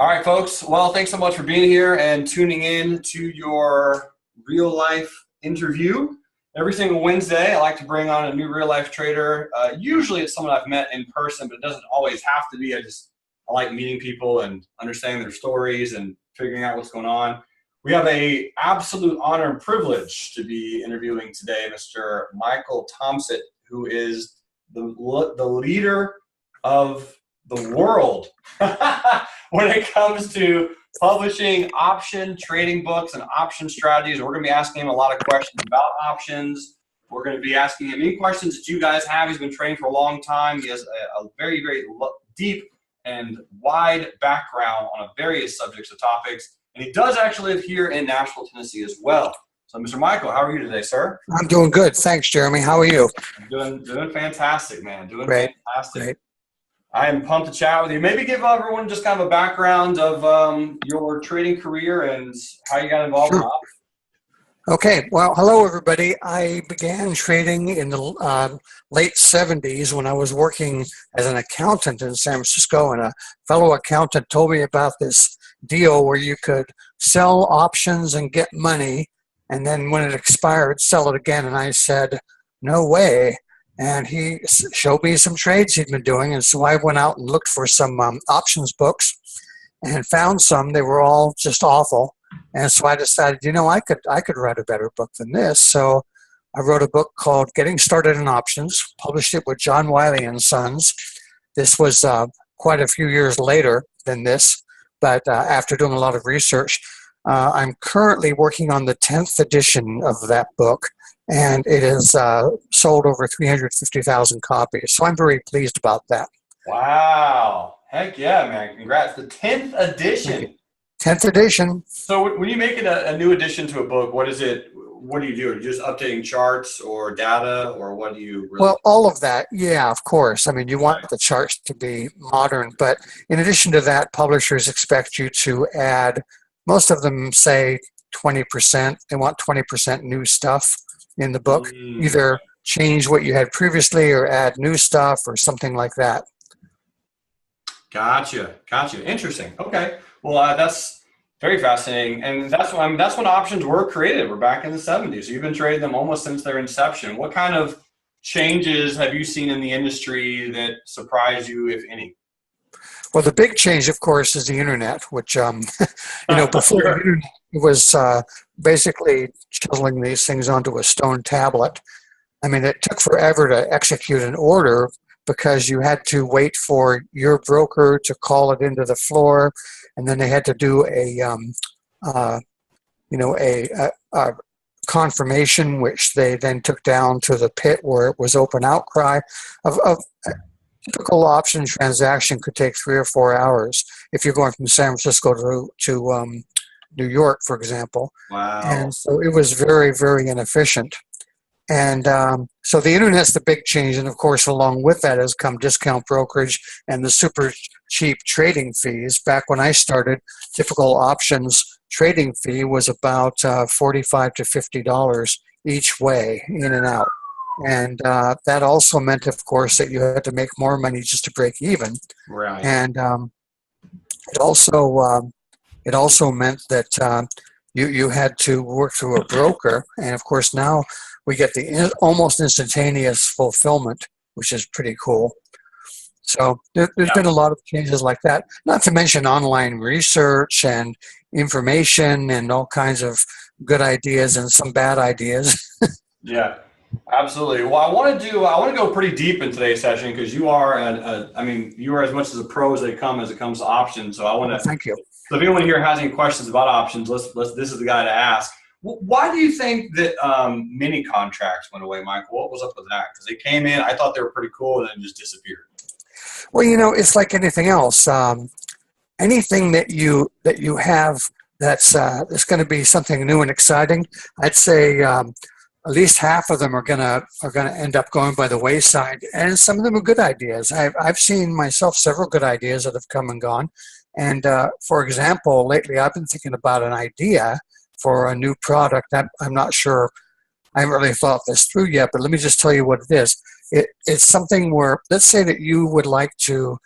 All right, folks. Well, thanks so much for being here and tuning in to your real life interview. Every single Wednesday, I like to bring on a new real life trader. Usually it's someone I've met in person, but it doesn't always have to be. I like meeting people and understanding their stories and figuring out what's going on. We have a absolute honor and privilege to be interviewing today Mr. Michael Thomsett, who is the leader of the world when it comes to publishing option trading books and option strategies. We're going to be asking him a lot of questions about options. We're going to be asking him any questions that you guys have. He's been trading for a long time. He has a very, very deep and wide background on various subjects or topics. And he does actually live here in Nashville, Tennessee as well. So, Mr. Michael, how are you today, sir? I'm doing good. Thanks, Jeremy. How are you? I'm doing fantastic, man. Doing Great. fantastic. Great. I am pumped to chat with you. Maybe give everyone just kind of a background of your trading career and how you got involved in options. Okay. Well, hello, everybody. I began trading in the late 70s when I was working as an accountant in San Francisco, and a fellow accountant told me about this deal where you could sell options and get money, and then when it expired, sell it again. And I said, no way. And he showed me some trades he'd been doing. And so I went out and looked for some options books and found some. They were all just awful. And so I decided, I could write a better book than this. So I wrote a book called Getting Started in Options, published it with John Wiley and Sons. This was quite a few years later than this, but after doing a lot of research, I'm currently working on the 10th edition of that book. And it has sold over 350,000 copies. So I'm very pleased about that. Wow. Heck yeah, man. Congrats. The 10th edition. 10th edition. So when you make it a new addition to a book, what do you do? Are you just updating charts or data, or what do you really? Well, all of that. Yeah, of course. I mean, you want the charts to be modern. But in addition to that, publishers expect you to add, most of them say 20%. They want 20% new stuff in the book, either change what you had previously or add new stuff or something like that. Gotcha. Interesting. Okay. Well, that's very fascinating. And that's when options were created. We're back in the 70s. So you've been trading them almost since their inception. What kind of changes have you seen in the industry that surprise you, if any? Well, the big change, of course, is the internet, which, before the internet, it was basically chiseling these things onto a stone tablet. I mean, it took forever to execute an order because you had to wait for your broker to call it into the floor, and then they had to do a confirmation, which they then took down to the pit where it was open outcry. A typical option transaction could take 3 or 4 hours if you're going from San Francisco to New York, for example. Wow. And so it was very, very inefficient. And so the internet's the big change. And of course, along with that has come discount brokerage and the super cheap trading fees. Back when I started, typical options trading fee was about $45 to $50 each way, in and out. And that also meant, of course, that you had to make more money just to break even. Right. And it also meant that you had to work through a broker. And of course, now we get the almost instantaneous fulfillment, which is pretty cool. So there's been a lot of changes like that, not to mention online research and information and all kinds of good ideas and some bad ideas. Yeah. Absolutely. Well, I want to go pretty deep in today's session because you are you are as much as a pro as it comes to options. So I want to thank you. So if anyone here has any questions about options, this is the guy to ask. Why do you think that mini contracts went away, Michael? What was up with that? Because they came in, I thought they were pretty cool, and then just disappeared. Well, it's like anything else. Anything that you have that's going to be something new and exciting, I'd say at least half of them are gonna end up going by the wayside, and some of them are good ideas. I've seen myself several good ideas that have come and gone. And for example, lately I've been thinking about an idea for a new product. I'm not sure. I haven't really thought this through yet, but let me just tell you what it is. It's something where, let's say that you would like to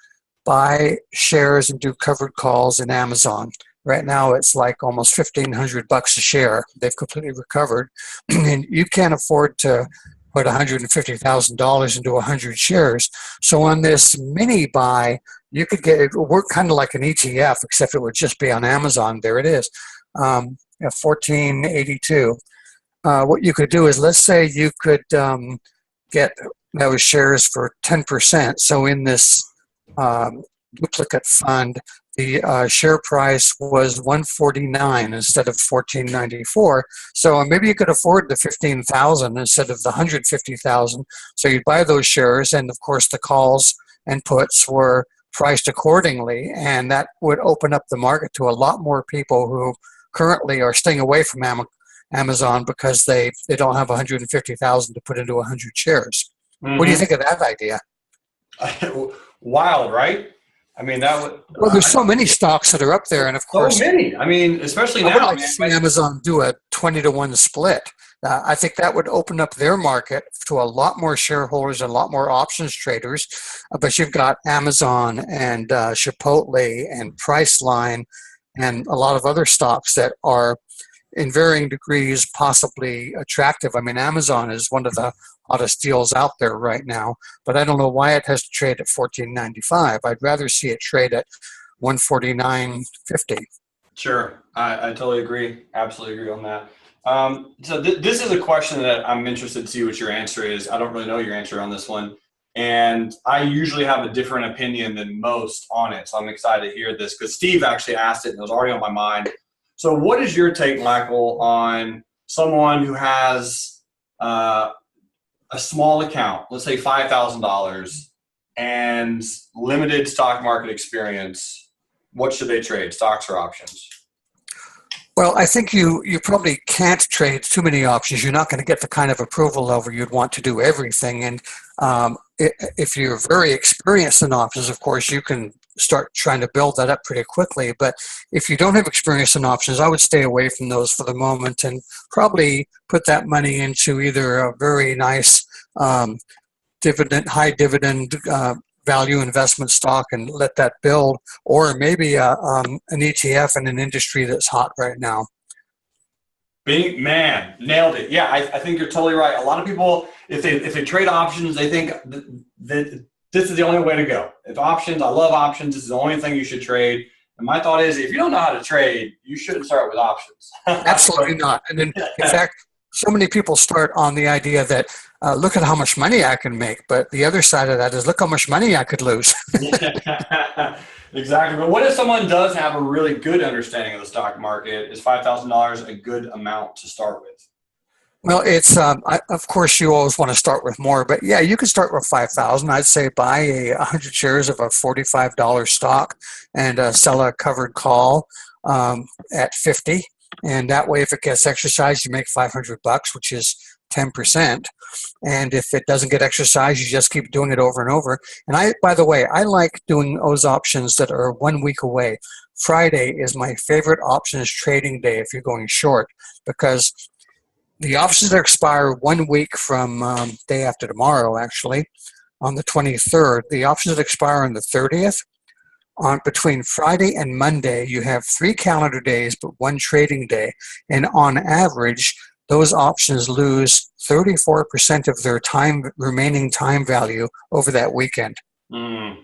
buy shares and do covered calls in Amazon. Right now, it's like almost $1,500 a share. They've completely recovered, and you can't afford to put $150,000 into 100 shares. So on this mini buy, you could get it work kind of like an ETF, except it would just be on Amazon. There it is, at 1482. What you could do is, let's say you could get those shares for 10%. So in this duplicate fund, the share price was 149 instead of 1494. So maybe you could afford the 15,000 instead of the 150,000. So you'd buy those shares, and of course the calls and puts were priced accordingly, and that would open up the market to a lot more people who currently are staying away from Amazon because they don't have 150,000 to put into 100 shares. Mm-hmm. What do you think of that idea? Wild, right? I mean, that would. Well, there's so many stocks that are up there, and of course, so many. I mean, especially now. I would like to see Amazon do a 20-to-1 split. I think that would open up their market to a lot more shareholders and a lot more options traders. But you've got Amazon and Chipotle and Priceline and a lot of other stocks that are in varying degrees possibly attractive. I mean, Amazon is one of the hottest deals out there right now, but I don't know why it has to trade at $14.95. I'd rather see it trade at $149.50. Sure, I totally agree. Absolutely agree on that. So this is a question that I'm interested to see what your answer is. I don't really know your answer on this one, and I usually have a different opinion than most on it. So I'm excited to hear this because Steve actually asked it, and it was already on my mind. So what is your take, Michael, on someone who has a small account, let's say $5,000, and limited stock market experience? What should they trade, stocks or options? Well, I think you probably can't trade too many options. You're not going to get the kind of approval level you'd want to do everything. And if you're very experienced in options, of course, you can start trying to build that up pretty quickly. But if you don't have experience in options, I would stay away from those for the moment and probably put that money into either a very nice high dividend value investment stock and let that build, or maybe an ETF in an industry that's hot right now. Man, nailed it. Yeah, I think you're totally right. A lot of people, if they trade options, they think that this is the only way to go. If options, I love options, this is the only thing you should trade. And my thought is, if you don't know how to trade, you shouldn't start with options. Absolutely not. And in fact, so many people start on the idea that look at how much money I can make, but the other side of that is look how much money I could lose. Exactly. But what if someone does have a really good understanding of the stock market? Is $5,000 a good amount to start with? Well, it's of course you always want to start with more, but yeah, you can start with 5,000. I'd say buy 100 shares of a $45 stock and sell a covered call at 50. And that way, if it gets exercised, you make $500, which is 10%. And if it doesn't get exercised, you just keep doing it over and over. And by the way, I like doing those options that are 1 week away. Friday is my favorite options trading day if you're going short, because the options that expire 1 week from day after tomorrow, actually, on the 23rd. The options that expire on the 30th. Between Friday and Monday, you have 3 calendar days, but 1 trading day. And on average, those options lose 34% of their remaining time value over that weekend. Mm.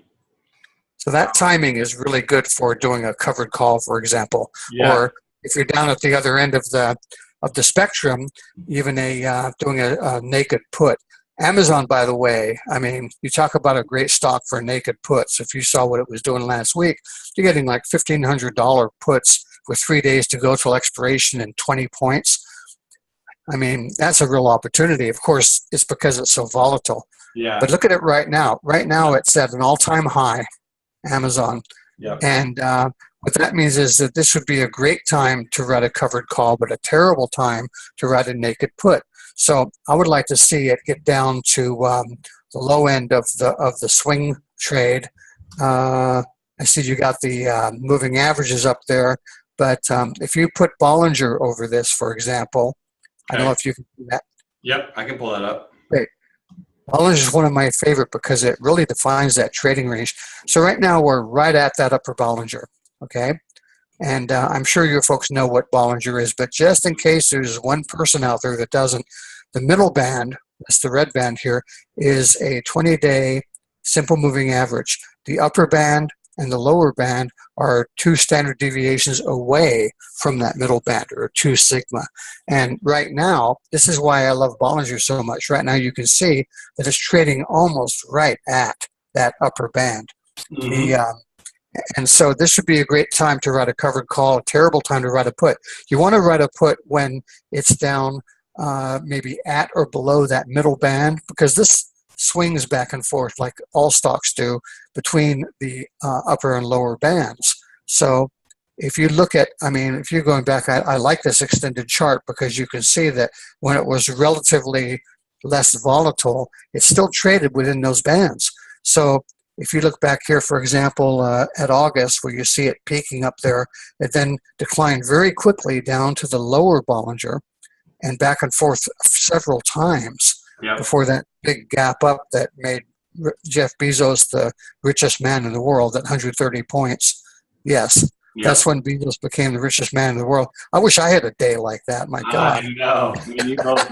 So that timing is really good for doing a covered call, for example. Yeah. Or if you're down at the other end of the spectrum, even doing a naked put. Amazon, by the way, I mean, you talk about a great stock for naked puts. If you saw what it was doing last week, you're getting like $1,500 puts with 3 days to go till expiration and 20 points. I mean, that's a real opportunity. Of course, it's because it's so volatile. Yeah. But look at it right now. Right now, it's at an all-time high, Amazon. Yep. And what that means is that this would be a great time to write a covered call, but a terrible time to write a naked put. So I would like to see it get down to the low end of the swing trade. I see you got the moving averages up there, but if you put Bollinger over this, for example, okay. I don't know if you can do that. Yep, I can pull that up. Great. Bollinger is one of my favorite because it really defines that trading range. So right now we're right at that upper Bollinger, okay? And I'm sure you folks know what Bollinger is, but just in case there's one person out there that doesn't, the middle band, that's the red band here, is a 20-day simple moving average. The upper band and the lower band are 2 standard deviations away from that middle band, or 2 sigma. And right now, this is why I love Bollinger so much. Right now you can see that it's trading almost right at that upper band. Mm-hmm. And so this would be a great time to write a covered call, a terrible time to write a put. You want to write a put when it's down maybe at or below that middle band, because this swings back and forth like all stocks do between the upper and lower bands. So if you look at, I mean, if you're going back, I like this extended chart because you can see that when it was relatively less volatile, it still traded within those bands. So if you look back here, for example, at August, where you see it peaking up there, it then declined very quickly down to the lower Bollinger and back and forth several times before that big gap up that made Jeff Bezos the richest man in the world at 130 points. Yes, that's when Bezos became the richest man in the world. I wish I had a day like that. My God. I know. I mean, you both.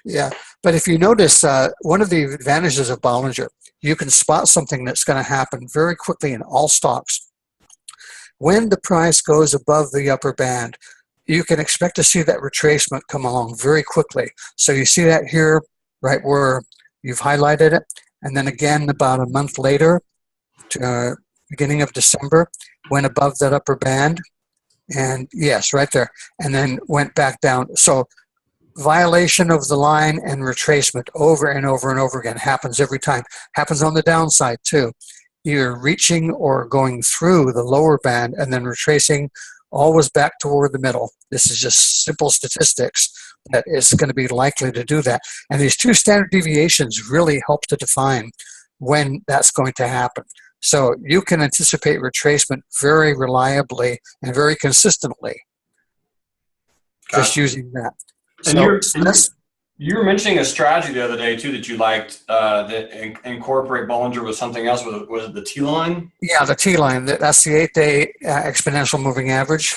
Yeah, but if you notice, one of the advantages of Bollinger, you can spot something that's going to happen very quickly in all stocks. When the price goes above the upper band, you can expect to see that retracement come along very quickly. So you see that here, right where you've highlighted it, and then again about a month later, to, beginning of December, went above that upper band, and yes, right there, and then went back down. So violation of the line and retracement over and over and over again happens every time. Happens on the downside too. Either reaching or going through the lower band and then retracing always back toward the middle. This is just simple statistics that it's going to be likely to do that. And these 2 standard deviations really help to define when that's going to happen. So you can anticipate retracement very reliably and very consistently just using that. And you were mentioning a strategy the other day too that you liked that incorporate Bollinger with something else. Was it the T line? Yeah, the T line. That's the 8-day exponential moving average.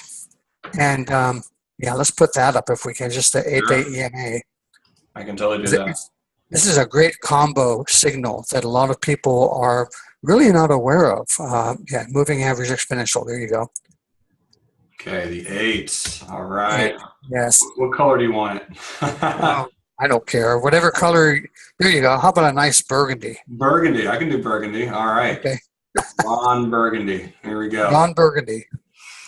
And yeah, let's put that up if we can. Just the 8-day EMA. I can totally do that. This is a great combo signal that a lot of people are really not aware of. Yeah, moving average exponential. There you go. Okay, the 8. All right. Yes. What color do you want it? I don't care. Whatever color. There you go. How about a nice burgundy? Burgundy. I can do burgundy. All right. Okay. Blonde burgundy. Here we go. Blonde burgundy.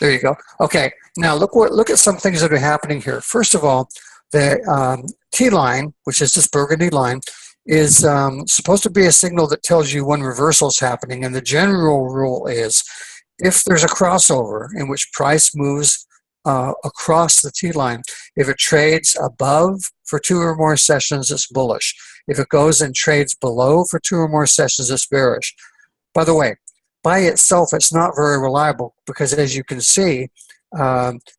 There you go. Okay. Now look at some things that are happening here. First of all, the T line, which is this burgundy line, is supposed to be a signal that tells you when reversal is happening. And the general rule is, if there's a crossover in which price moves across the T line, if it trades above for 2 or more sessions, it's bullish. If it goes and trades below for 2 or more sessions, it's bearish. By the way, by itself, it's not very reliable because, as you can see,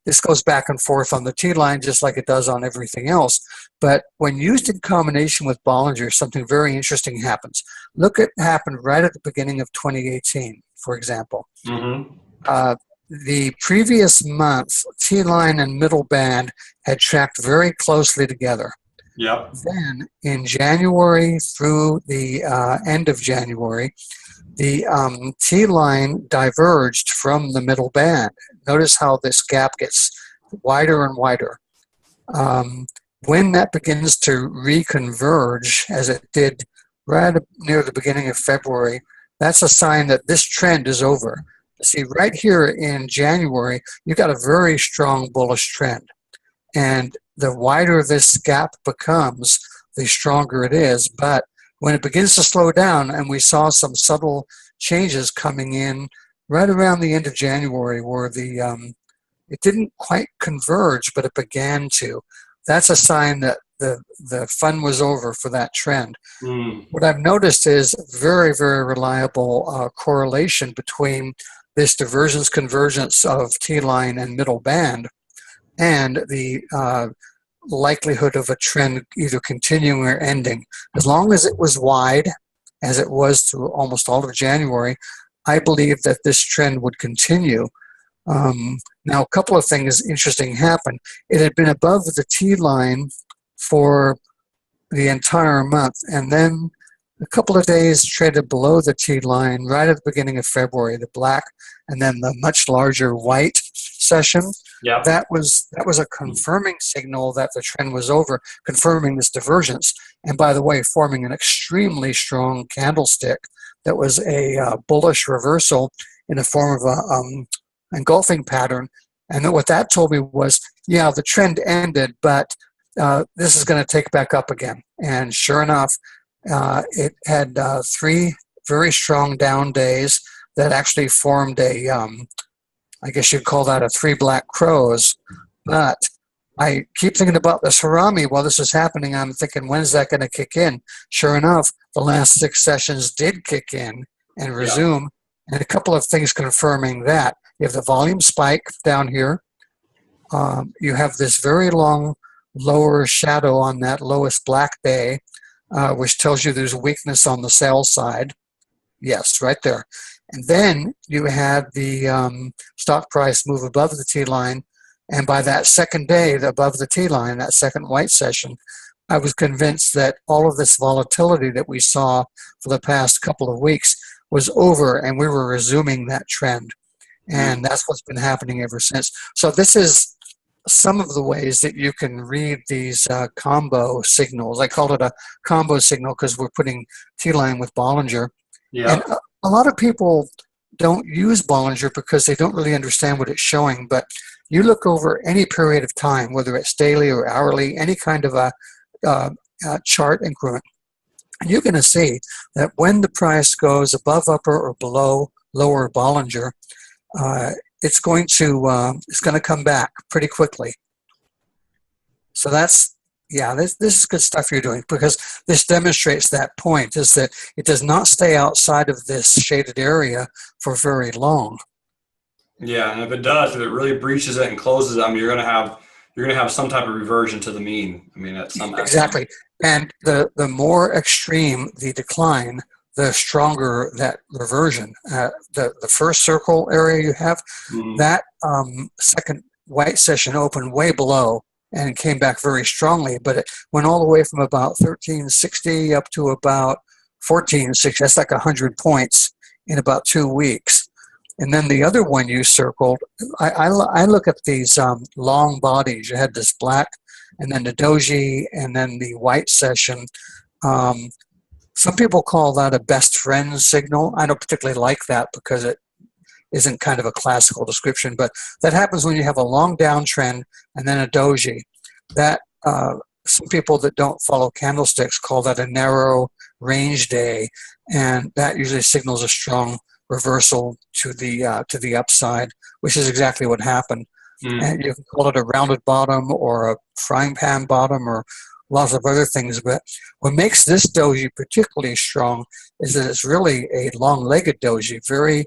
this goes back and forth on the T line just like it does on everything else. But when used in combination with Bollinger, something very interesting happens. Look at what happened right at the beginning of 2018, for example. Mm-hmm. The previous month, T line and middle band had tracked very closely together. Yep. Then in January through the end of January, the T line diverged from the middle band. Notice how this gap gets wider and wider. When that begins to reconverge, as it did right near the beginning of February, that's a sign that this trend is over. See, right here in January, you got a very strong bullish trend. And the wider this gap becomes, the stronger it is. But when it begins to slow down, and we saw some subtle changes coming in right around the end of January where it didn't quite converge, but it began to. That's a sign that the fun was over for that trend. What I've noticed is very, very reliable correlation between this divergence convergence of T-line and middle band and the likelihood of a trend either continuing or ending. As long as it was wide, as it was through almost all of January, I believe that this trend would continue. Now, a couple of things interesting happened. It had been above the T line for the entire month, and then a couple of days traded below the T line right at the beginning of February, the black, and then the much larger white session. Yeah. That was a confirming signal that the trend was over, confirming this divergence, and by the way, forming an extremely strong candlestick that was a bullish reversal in the form of a engulfing pattern. And what that told me was, yeah, the trend ended, but this is going to take back up again. And sure enough, it had 3 very strong down days that actually formed a, I guess you'd call that a 3 black crows. But I keep thinking about this harami while this is happening. I'm thinking, when's that going to kick in? Sure enough, the last 6 sessions did kick in and resume. Yeah. And a couple of things confirming that. You have the volume spike down here. You have this very long lower shadow on that lowest black day, which tells you there's weakness on the sell side. Yes, right there. And then you had the stock price move above the T line. And by that second day, above the T line, that second white session, I was convinced that all of this volatility that we saw for the past couple of weeks was over, and we were resuming that trend. And that's what's been happening ever since. So this is some of the ways that you can read these combo signals. I called it a combo signal because we're putting T-line with Bollinger. Yeah. And a lot of people don't use Bollinger because they don't really understand what it's showing. But you look over any period of time, whether it's daily or hourly, any kind of a chart increment, you're going to see that when the price goes above upper or below lower Bollinger, it's going to come back pretty quickly. So that's, yeah, this is good stuff you're doing, because this demonstrates that point, is that it does not stay outside of this shaded area for very long. Yeah, and if it does, if it really breaches it and closes it, I mean, you're gonna have some type of reversion to the mean. I mean, that's some exactly. And the more extreme the decline, the stronger that reversion. The first circle area you have, that second white session opened way below and came back very strongly, but it went all the way from about 1360 up to about 1460. That's like 100 points in about 2 weeks. And then the other one you circled, I look at these long bodies. You had this black, and then the doji, and then the white session. Some people call that a best friend signal. I don't particularly like that because it isn't kind of a classical description, but that happens when you have a long downtrend and then a doji. That some people that don't follow candlesticks call that a narrow range day, and that usually signals a strong reversal to the upside, which is exactly what happened. And you can call it a rounded bottom or a frying pan bottom or lots of other things, but what makes this doji particularly strong is that it's really a long-legged doji, very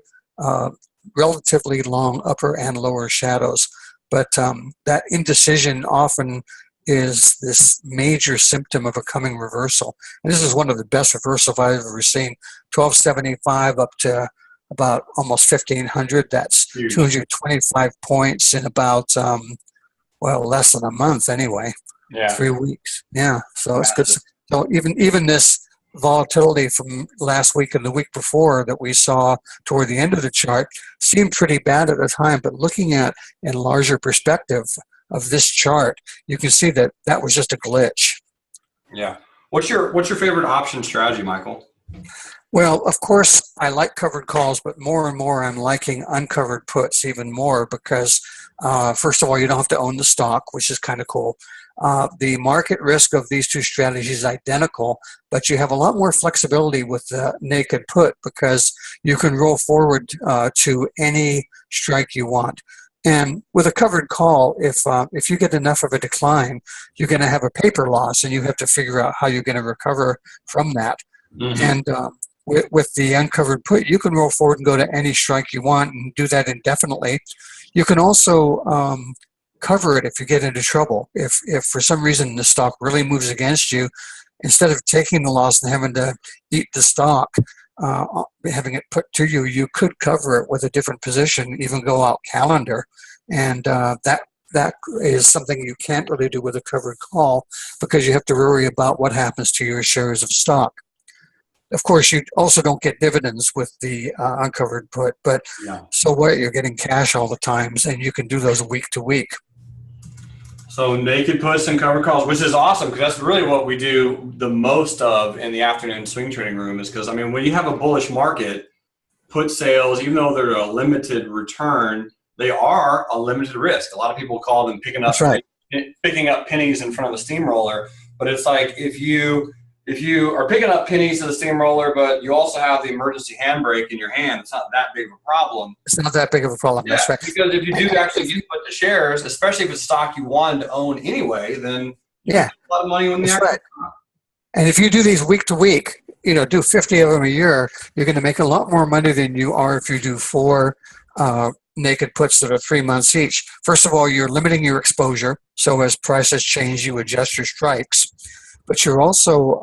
relatively long upper and lower shadows. But that indecision often is this major symptom of a coming reversal. And this is one of the best reversals I've ever seen. 1275 up to about almost 1500. That's huge. 225 points in about, less than a month anyway. Yeah. 3 weeks. Yeah. So it's good. So even this volatility from last week and the week before that we saw toward the end of the chart seemed pretty bad at the time, but looking at in larger perspective of this chart, you can see that that was just a glitch. Yeah. What's your favorite option strategy, Michael? Well, of course, I like covered calls, but more and more I'm liking uncovered puts even more because, first of all, you don't have to own the stock, which is kind of cool. The market risk of these two strategies is identical, but you have a lot more flexibility with the naked put because you can roll forward to any strike you want. And with a covered call, if you get enough of a decline, you're going to have a paper loss, and you have to figure out how you're going to recover from that. Mm-hmm. And with the uncovered put, you can roll forward and go to any strike you want and do that indefinitely. You can also cover it if you get into trouble. If for some reason the stock really moves against you, instead of taking the loss and having to eat the stock, having it put to you, you could cover it with a different position, even go out calendar, and that is something you can't really do with a covered call because you have to worry about what happens to your shares of stock. Of course, you also don't get dividends with the uncovered put, but so what? You're getting cash all the times, and you can do those week to week. So naked puts and covered calls, which is awesome because that's really what we do the most of in the afternoon swing trading room. Is because, I mean, when you have a bullish market, put sales, even though they're a limited return, they are a limited risk. A lot of people call them picking up pennies in front of a steamroller, but it's like if you are picking up pennies to the steamroller, but you also have the emergency handbrake in your hand, it's not that big of a problem. It's not that big of a problem. Yeah, that's right. Because if you do actually get put the shares, especially if it's stock you wanted to own anyway, then you get a lot of money when that's right. And if you do these week to week, do 50 of them a year, you're going to make a lot more money than you are if you do 4 naked puts that are 3 months each. First of all, you're limiting your exposure. So as prices change, you adjust your strikes. But you're also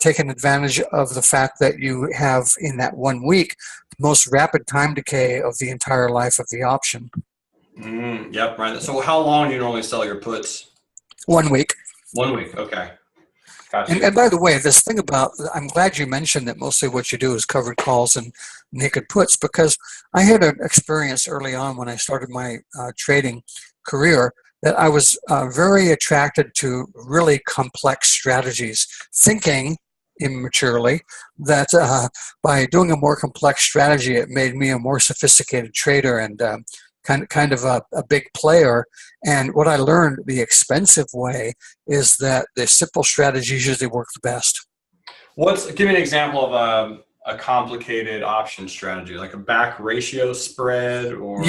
taking advantage of the fact that you have, in that 1 week, the most rapid time decay of the entire life of the option. Yep, right. So how long do you normally sell your puts? 1 week. 1 week, okay. Gotcha. And by the way, this thing about, I'm glad you mentioned that mostly what you do is covered calls and naked puts, because I had an experience early on when I started my trading career that I was very attracted to really complex strategies, thinking immaturely that by doing a more complex strategy, it made me a more sophisticated trader and kind of a big player. And what I learned the expensive way is that the simple strategies usually work the best. Give me an example of a complicated option strategy, like a back ratio spread, or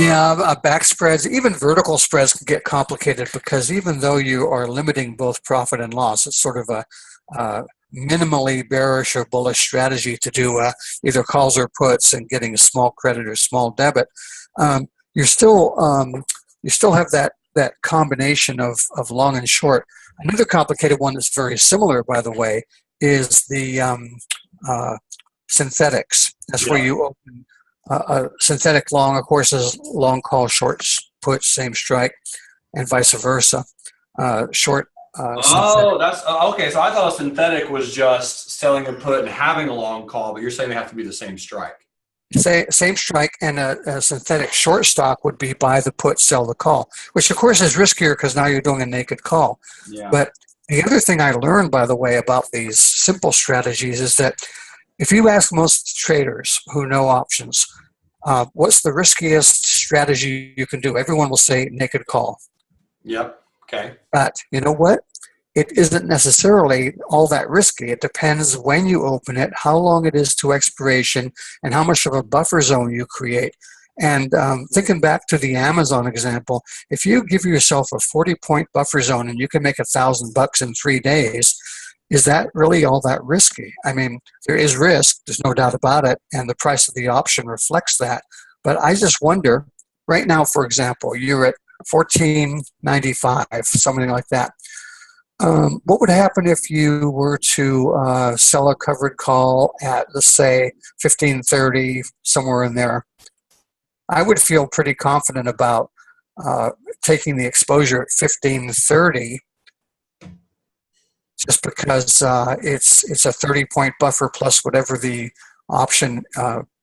back spreads, even vertical spreads can get complicated because even though you are limiting both profit and loss, it's sort of a minimally bearish or bullish strategy to do either calls or puts and getting a small credit or small debit. You still have that combination of long and short. Another complicated one that's very similar, by the way, is the synthetics. That's where you open a synthetic long, of course, is long call, short put, same strike, and vice versa. Short. That's okay. So I thought a synthetic was just selling a put and having a long call, but you're saying they have to be the same strike. Same strike, and a synthetic short stock would be buy the put, sell the call, which of course is riskier because now you're doing a naked call. Yeah. But the other thing I learned, by the way, about these simple strategies is that if you ask most traders who know options, what's the riskiest strategy you can do? Everyone will say naked call. Yep. Okay. But you know what? It isn't necessarily all that risky. It depends when you open it, how long it is to expiration, and how much of a buffer zone you create. And thinking back to the Amazon example, if you give yourself a 40-point buffer zone and you can make $1,000 in 3 days, is that really all that risky? I mean, there is risk, there's no doubt about it, and the price of the option reflects that. But I just wonder, right now, for example, you're at $14.95, something like that. What would happen if you were to sell a covered call at, let's say, $15.30, somewhere in there? I would feel pretty confident about taking the exposure at $15.30, just because it's a 30-point buffer plus whatever the option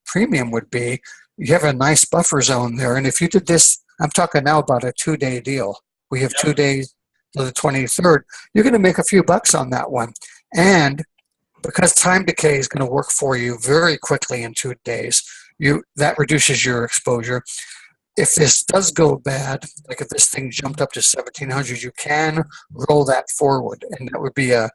premium would be. You have a nice buffer zone there, and if you did this, I'm talking now about a 2-day deal. We have 2 days to the 23rd. You're going to make a few bucks on that one, and because time decay is going to work for you very quickly in 2 days, that reduces your exposure. If this does go bad, like if this thing jumped up to 1,700, you can roll that forward, and that would be a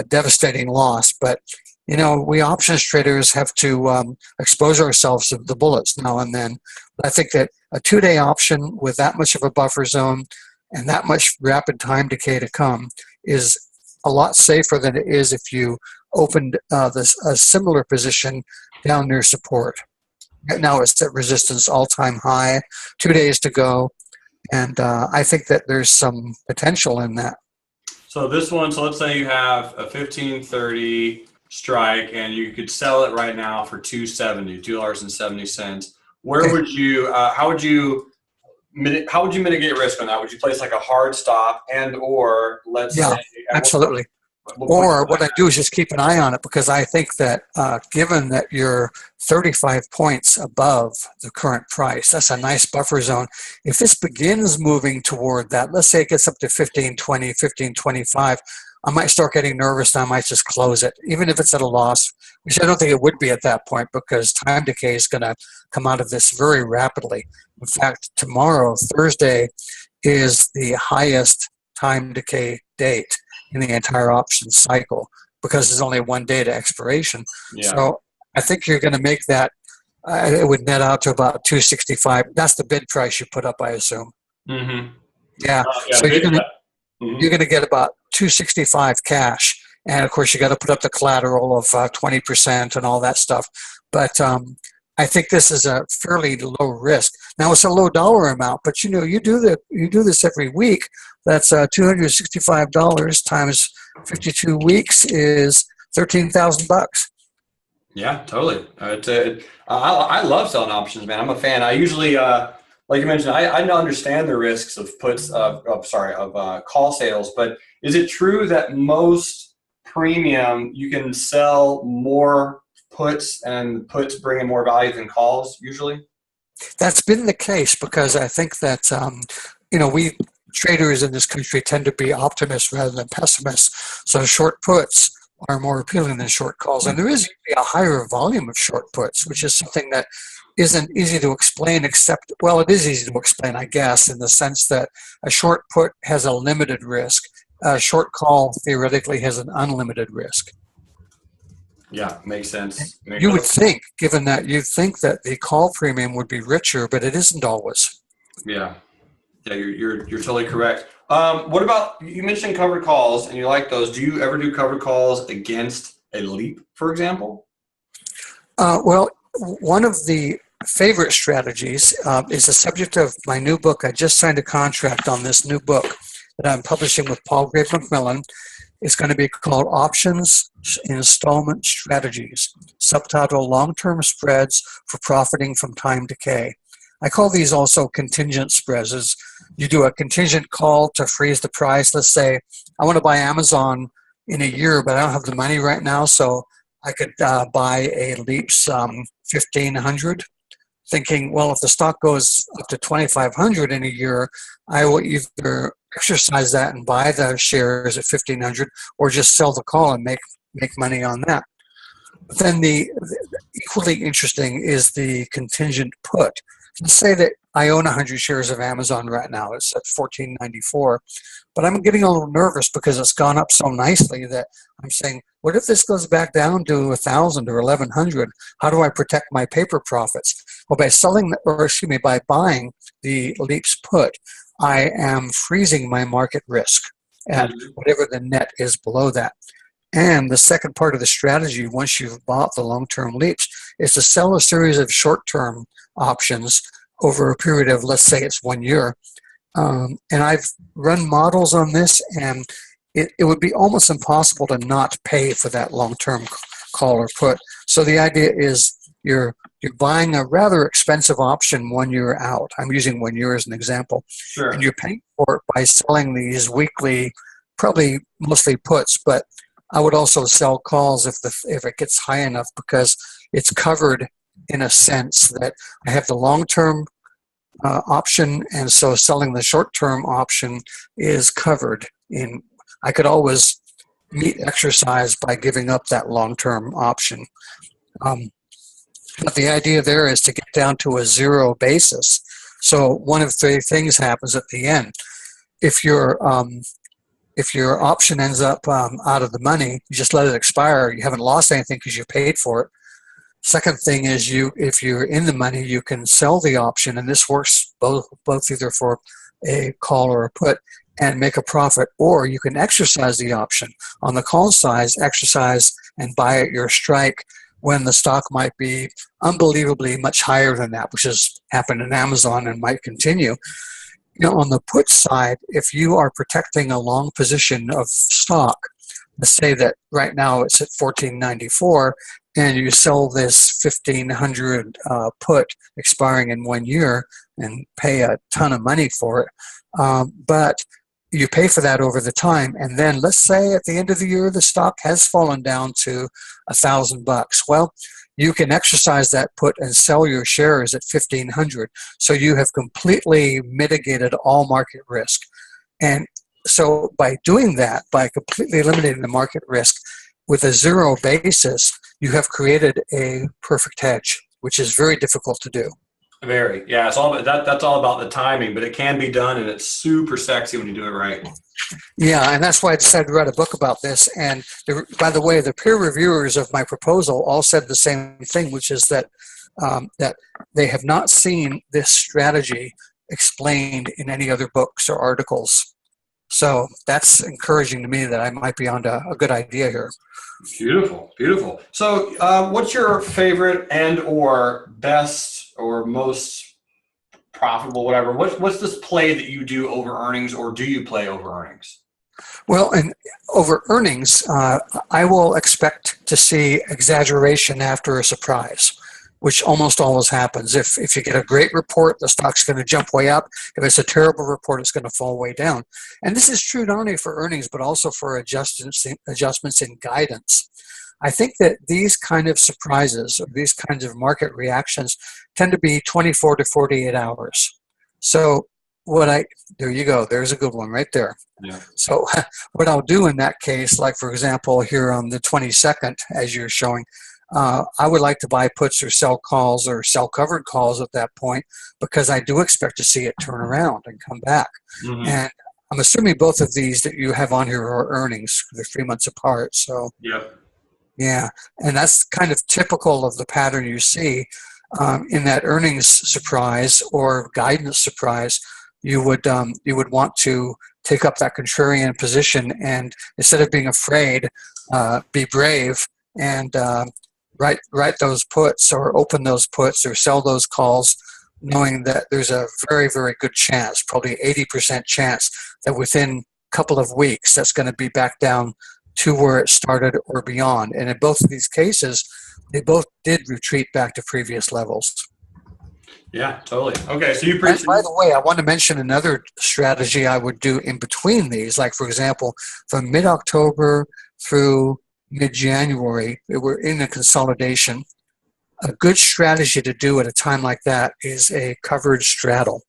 devastating loss. But, you know, we options traders have to expose ourselves to the bullets now and then. But I think that a 2-day option with that much of a buffer zone and that much rapid time decay to come is a lot safer than it is if you opened a similar position down near support. Right now it's at resistance, all-time high, 2 days to go. And I think that there's some potential in that. So this one, so let's say you have a 1530 strike and you could sell it right now for $2.70. Where Okay. would you, how would you mitigate risk on that? Would you place like a hard stop and or let's Yeah, say at absolutely. what point Or what I do is just keep an eye on it, because I think that given that you're 35 points above the current price, that's a nice buffer zone. If this begins moving toward that, let's say it gets up to 1520, 1525, I might start getting nervous and I might just close it, even if it's at a loss, which I don't think it would be at that point, because time decay is going to come out of this very rapidly. In fact, tomorrow, Thursday, is the highest time decay date in the entire option cycle, because there's only one day to expiration. Yeah. So I think you're going to make that, it would net out to about 265. That's the bid price you put up, I assume. Mm-hmm. Yeah. Yeah, So bid, you're going to get about 265 cash. And of course, you got to put up the collateral of 20% and all that stuff. But I think this is a fairly low risk. Now it's a low dollar amount, but you do this every week. That's $265 times 52 weeks is $13,000. Yeah, totally. I love selling options, man. I'm a fan. I usually, like you mentioned, I don't understand the risks of call sales, but is it true that most premium you can sell more puts and puts bring in more value than calls usually? That's been the case, because I think that we traders in this country tend to be optimists rather than pessimists. So short puts are more appealing than short calls, and there is usually a higher volume of short puts, which is something that isn't easy to explain. Except, well, it is easy to explain, I guess, in the sense that a short put has a limited risk. A short call theoretically has an unlimited risk. Yeah, makes sense. You would think, given that you'd think that the call premium would be richer, but it isn't always. Yeah, yeah, you're totally correct. What about, you mentioned covered calls and you like those? Do you ever do covered calls against a leap, for example? Well, one of the favorite strategies is the subject of my new book. I just signed a contract on this new book that I'm publishing with Paul Grave Macmillan. It's going to be called Options Installment Strategies, subtitle Long-Term Spreads for Profiting from Time Decay. I call these also contingent spreads. As you do a contingent call to freeze the price. Let's say I want to buy Amazon in a year, but I don't have the money right now, so I could buy a Leaps 1500, thinking, well, if the stock goes up to 2500 in a year, I will either exercise that and buy the shares at 1500, or just sell the call and make money on that. But then the equally interesting is the contingent put. Let's say that I own 100 shares of Amazon right now. It's at $14.94, but I'm getting a little nervous because it's gone up so nicely that I'm saying, what if this goes back down to 1,000 or 1,100? How do I protect my paper profits? Well, by buying the Leaps put, I am freezing my market risk at whatever the net is below that. And the second part of the strategy, once you've bought the long-term Leaps, is to sell a series of short-term options over a period of, let's say it's 1 year. And I've run models on this, and it would be almost impossible to not pay for that long-term call or put. So the idea is you're buying a rather expensive option 1 year out. I'm using 1 year as an example. Sure. And you're paying for it by selling these weekly, probably mostly puts, but I would also sell calls if it gets high enough, because it's covered in a sense that I have the long-term option, and so selling the short-term option is covered in. I could always meet exercise by giving up that long-term option. But the idea there is to get down to a zero basis. So one of three things happens at the end. If your option ends up out of the money, you just let it expire. You haven't lost anything because you paid for it. Second thing is, if you're in the money, you can sell the option, and this works both either for a call or a put, and make a profit, or you can exercise the option. On the call side, exercise and buy at your strike when the stock might be unbelievably much higher than that, which has happened in Amazon and might continue. On the put side, if you are protecting a long position of stock, let's say that right now it's at 1494, and you sell this 1500 put expiring in 1 year and pay a ton of money for it, but you pay for that over the time, and then let's say at the end of the year the stock has fallen down to $1,000. Well, you can exercise that put and sell your shares at 1500, so you have completely mitigated all market risk. And so by doing that, by completely eliminating the market risk with a zero basis, you have created a perfect hedge, which is very difficult to do. Very, yeah. It's all about that. That's all about the timing, but it can be done, and it's super sexy when you do it right. Yeah, and that's why I decided to write a book about this. And by the way, the peer reviewers of my proposal all said the same thing, which is that that they have not seen this strategy explained in any other books or articles. So that's encouraging to me that I might be onto a good idea here. Beautiful, beautiful. So, what's your favorite and or best or most profitable, whatever? What's this play that you do over earnings, or do you play over earnings? Well, and over earnings, I will expect to see exaggeration after a surprise, which almost always happens. If you get a great report, the stock's going to jump way up. If it's a terrible report, it's going to fall way down. And this is true not only for earnings, but also for adjustments in guidance. I think that these kind of surprises, or these kinds of market reactions, tend to be 24 to 48 hours. So there you go. There's a good one right there. Yeah. So what I'll do in that case, like for example, here on the 22nd, as you're showing, I would like to buy puts or sell calls or sell covered calls at that point, because I do expect to see it turn around and come back. Mm-hmm. And I'm assuming both of these that you have on here are earnings. They're 3 months apart. So yep. Yeah, and that's kind of typical of the pattern you see in that earnings surprise or guidance surprise. You would want to take up that contrarian position, and instead of being afraid, be brave and write those puts or open those puts or sell those calls, knowing that there's a very, very good chance, probably 80% chance, that within a couple of weeks that's going to be back down to where it started or beyond. And in both of these cases, they both did retreat back to previous levels. Yeah, totally. Okay, so by the way, I want to mention another strategy I would do in between these. Like, for example, from mid-October through mid-January, we're in a consolidation. A good strategy to do at a time like that is a covered straddle.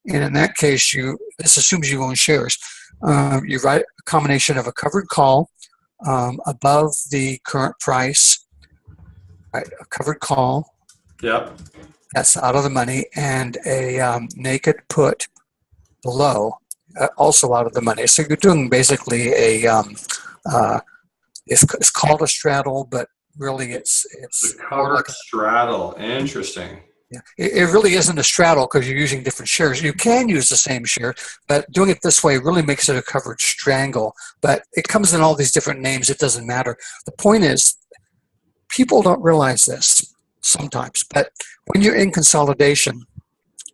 And in that case, this assumes you own shares. You write a combination of a covered call above the current price, right, a covered call. Yep. That's out of the money, and a naked put below, also out of the money. So you're doing basically it's called a straddle, but really it's a covered straddle. Interesting. Yeah, it really isn't a straddle because you're using different shares. You can use the same share, but doing it this way really makes it a covered strangle. But it comes in all these different names. It doesn't matter. The point is, people don't realize this sometimes, but when you're in consolidation,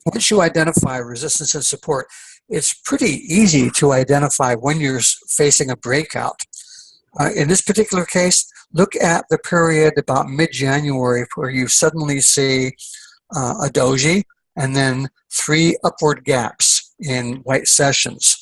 once you identify resistance and support, it's pretty easy to identify when you're facing a breakout. In this particular case, look at the period about mid-January where you suddenly see a doji and then 3 upward gaps in white sessions.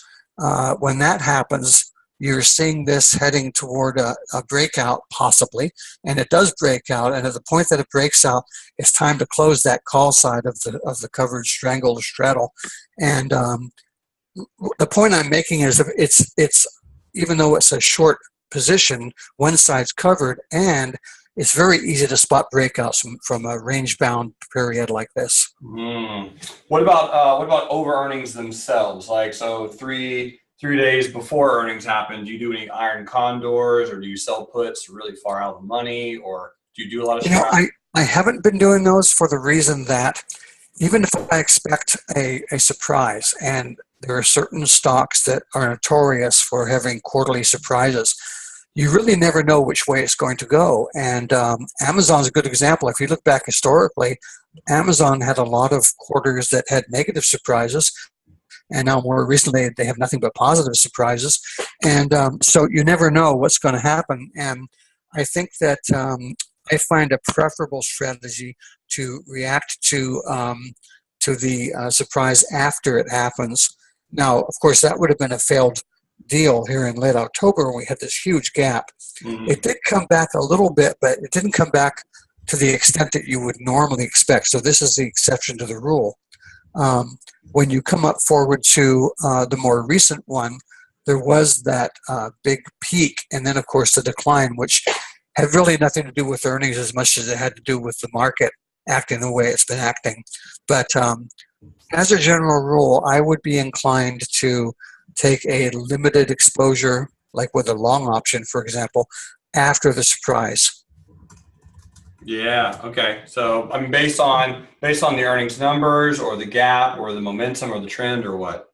When that happens, you're seeing this heading toward a breakout possibly, and it does break out, and at the point that it breaks out, it's time to close that call side of the covered strangle or straddle. And the point I'm making is it's even though it's a short position, one side's covered, and it's very easy to spot breakouts from a range-bound period like this. What about over earnings themselves? Like, so three days before earnings happen, do you do any iron condors, or do you sell puts really far out of the money, or do you do a lot of? I haven't been doing those for the reason that even if I expect a surprise, and there are certain stocks that are notorious for having quarterly surprises, you really never know which way it's going to go. And Amazon's a good example. If you look back historically, Amazon had a lot of quarters that had negative surprises, and now more recently they have nothing but positive surprises. And so you never know what's going to happen. And I think that I find a preferable strategy to react to the surprise after it happens. Now, of course, that would have been a failed deal here in late October when we had this huge gap. Mm-hmm. It did come back a little bit, but it didn't come back to the extent that you would normally expect. So this is the exception to the rule. When you come up forward to the more recent one, there was that big peak, and then, of course, the decline, which had really nothing to do with earnings as much as it had to do with the market acting the way it's been acting. But as a general rule, I would be inclined to take a limited exposure, like with a long option, for example, after the surprise. Yeah. Okay. So, I mean, based on the earnings numbers, or the gap, or the momentum, or the trend, or what?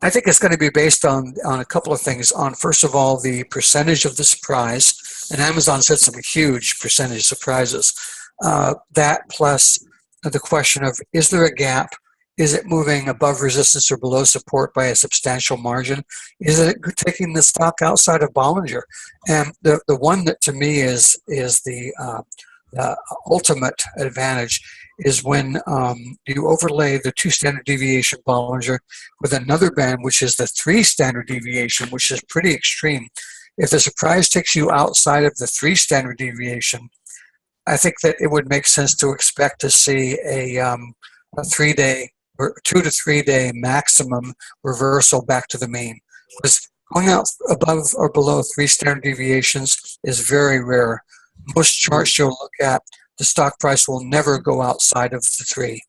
I think it's going to be based on a couple of things. On, first of all, the percentage of the surprise, and Amazon's had some huge percentage surprises. That plus the question of, is there a gap? Is it moving above resistance or below support by a substantial margin? Is it taking the stock outside of Bollinger? And the one that to me is the ultimate advantage is when you overlay the 2 standard deviation Bollinger with another band, which is the 3 standard deviation, which is pretty extreme. If the surprise takes you outside of the 3 standard deviation, I think that it would make sense to expect to see a 3-day or 2 to 3 day maximum reversal back to the mean. Because going out above or below 3 standard deviations is very rare. Most charts you'll look at, the stock price will never go outside of the 3.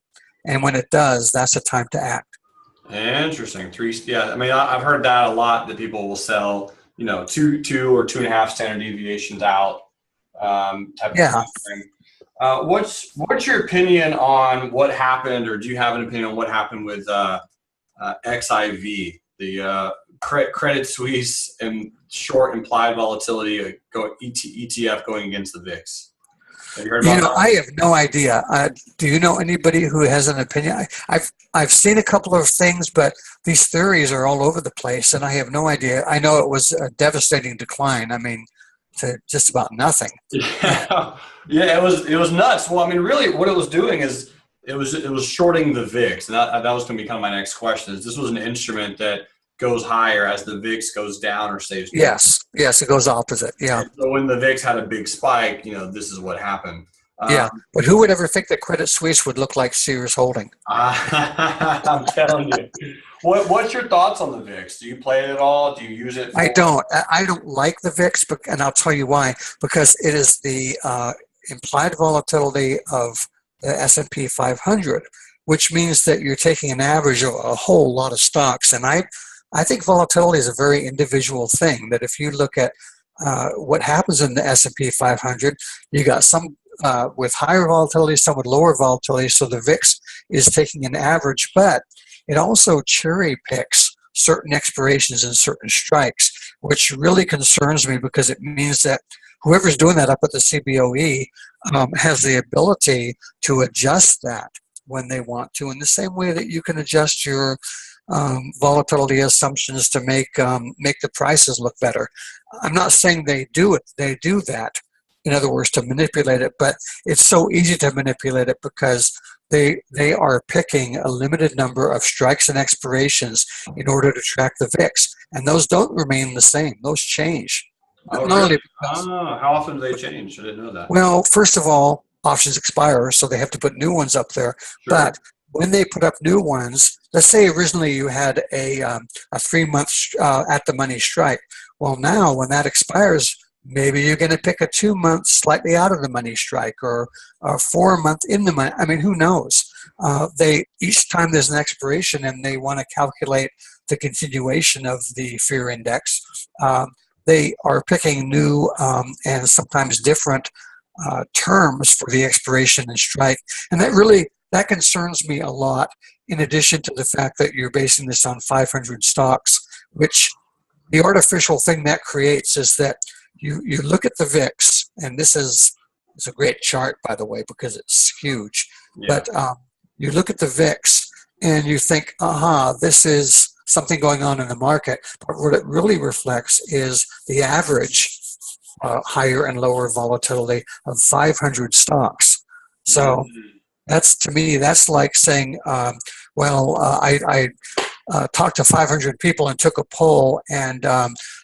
And when it does, that's the time to act. Interesting. 3. Yeah. I mean, I've heard that a lot, that people will sell, 2 or 2.5 standard deviations out. Type of time frame. What's your opinion on what happened, or do you have an opinion on what happened with XIV, the Credit Suisse and short implied volatility ETF going against the VIX? Have you heard about that? I have no idea. Do you know anybody who has an opinion? I've seen a couple of things, but these theories are all over the place, and I have no idea. I know it was a devastating decline. I mean, to just about nothing. Yeah, yeah, it was nuts. Well, I mean, really, what it was doing is it was shorting the VIX, and that was going to become my next question. Is this was an instrument that goes higher as the VIX goes down or stays down? Yes, it goes opposite. Yeah. And so when the VIX had a big spike, this is what happened. Yeah, but who would ever think that Credit Suisse would look like Sears Holding? I'm telling you. What's your thoughts on the VIX? Do you play it at all? Do you use it? I don't like the VIX, and I'll tell you why. Because it is the implied volatility of the S&P 500, which means that you're taking an average of a whole lot of stocks. And I think volatility is a very individual thing. That if you look at what happens in the S&P 500, you got some with higher volatility, some with lower volatility. So the VIX is taking an average, but it also cherry picks certain expirations and certain strikes, which really concerns me, because it means that whoever's doing that up at the CBOE has the ability to adjust that when they want to, in the same way that you can adjust your volatility assumptions to make the prices look better. I'm not saying they do it; they do that. In other words, to manipulate it, but it's so easy to manipulate it because they are picking a limited number of strikes and expirations in order to track the VIX, and those don't remain the same. Those change. Oh, really? How often do they change? I didn't know that. Well, first of all, options expire, so they have to put new ones up there. Sure. But when they put up new ones, let's say originally you had a 3-month at the money strike. Well, now when that expires, maybe you're going to pick a 2-month slightly out of the money strike, or a 4-month in the money. I mean, who knows? Each time there's an expiration and they want to calculate the continuation of the fear index, they are picking new and sometimes different terms for the expiration and strike. And that concerns me a lot, in addition to the fact that you're basing this on 500 stocks, which the artificial thing that creates is that you look at the VIX, and this is a great chart, by the way, because it's huge. Yeah. But you look at the VIX, and you think, aha, this is something going on in the market. But what it really reflects is the average higher and lower volatility of 500 stocks. So that's, to me, that's like saying, I talked to 500 people and took a poll, and